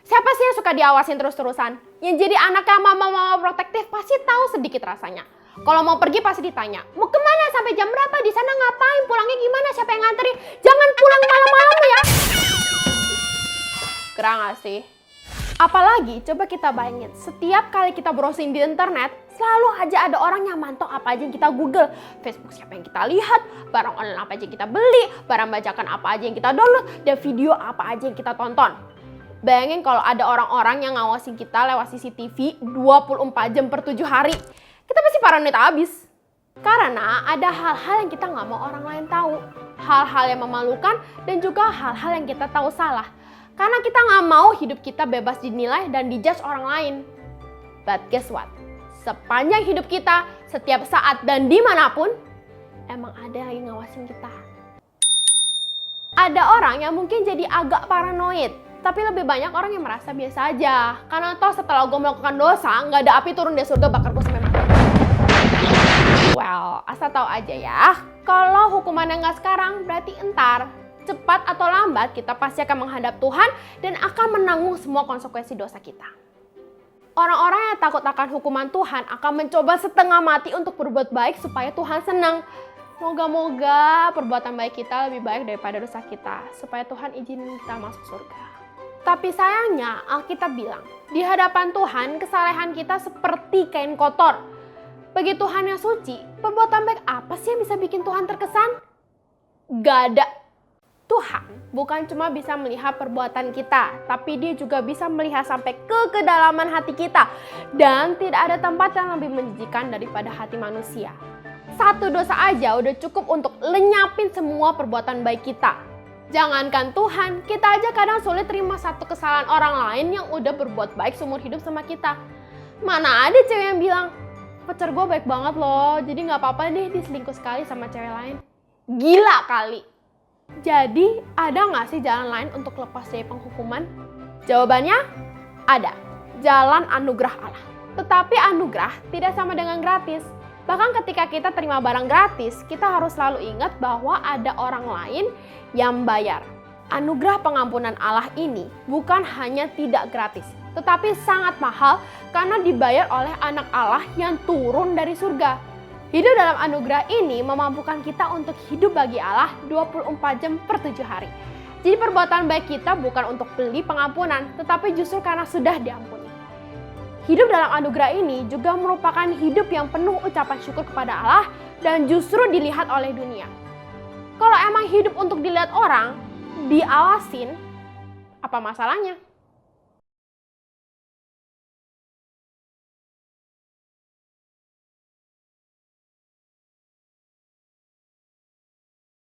Siapa sih yang suka diawasin terus-terusan? Yang jadi anaknya mama-mama protektif pasti tahu sedikit rasanya. Kalau mau pergi pasti ditanya, mau kemana, sampai jam berapa, di sana ngapain, pulangnya gimana, siapa yang nganterin, jangan pulang malam-malam ya. Gerah gak sih? Apalagi coba kita bayangin, setiap kali kita browsing di internet, selalu aja ada orang yang mantau apa aja yang kita google. Facebook siapa yang kita lihat, barang online apa aja yang kita beli, barang bajakan apa aja yang kita download, dan video apa aja yang kita tonton. Bayangin kalau ada orang-orang yang ngawasin kita lewat CCTV 24 jam per 7 hari. Kita pasti paranoid abis. Karena ada hal-hal yang kita nggak mau orang lain tahu. Hal-hal yang memalukan dan juga hal-hal yang kita tahu salah. Karena kita nggak mau hidup kita bebas dinilai dan dijudge orang lain. But guess what? Sepanjang hidup kita, setiap saat dan dimanapun, emang ada yang ngawasin kita. Ada orang yang mungkin jadi agak paranoid. Tapi lebih banyak orang yang merasa biasa aja. Karena toh setelah gue melakukan dosa, nggak ada api turun dari surga bakar gue sampai mati. Well, asal tahu aja ya. Kalau hukumannya nggak sekarang, berarti entar. Cepat atau lambat, kita pasti akan menghadap Tuhan dan akan menanggung semua konsekuensi dosa kita. Orang-orang yang takut akan hukuman Tuhan akan mencoba setengah mati untuk berbuat baik supaya Tuhan senang. Moga-moga perbuatan baik kita lebih baik daripada dosa kita. Supaya Tuhan izinin kita masuk surga. Tapi sayangnya Alkitab bilang, di hadapan Tuhan kesalehan kita seperti kain kotor. Bagi Tuhan yang suci, perbuatan baik apa sih yang bisa bikin Tuhan terkesan? Gak ada. Tuhan bukan cuma bisa melihat perbuatan kita, tapi Dia juga bisa melihat sampai ke kedalaman hati kita. Dan tidak ada tempat yang lebih menjijikan daripada hati manusia. Satu dosa aja udah cukup untuk lenyapin semua perbuatan baik kita. Jangankan Tuhan, kita aja kadang sulit terima satu kesalahan orang lain yang udah berbuat baik seumur hidup sama kita. Mana ada cewek yang bilang, pacar gue baik banget loh, jadi gak apa-apa deh dia selingkuh sekali sama cewek lain. Gila kali. Jadi ada gak sih jalan lain untuk lepas dari penghukuman? Jawabannya ada. Jalan anugerah Allah. Tetapi anugerah tidak sama dengan gratis. Bahkan ketika kita terima barang gratis, kita harus selalu ingat bahwa ada orang lain yang bayar. Anugerah pengampunan Allah ini bukan hanya tidak gratis, tetapi sangat mahal karena dibayar oleh anak Allah yang turun dari surga. Hidup dalam anugerah ini memampukan kita untuk hidup bagi Allah 24 jam per 7 hari. Jadi perbuatan baik kita bukan untuk beli pengampunan, tetapi justru karena sudah diampuni. Hidup dalam anugerah ini juga merupakan hidup yang penuh ucapan syukur kepada Allah dan justru dilihat oleh dunia. Kalau emang hidup untuk dilihat orang, diawasin, apa masalahnya?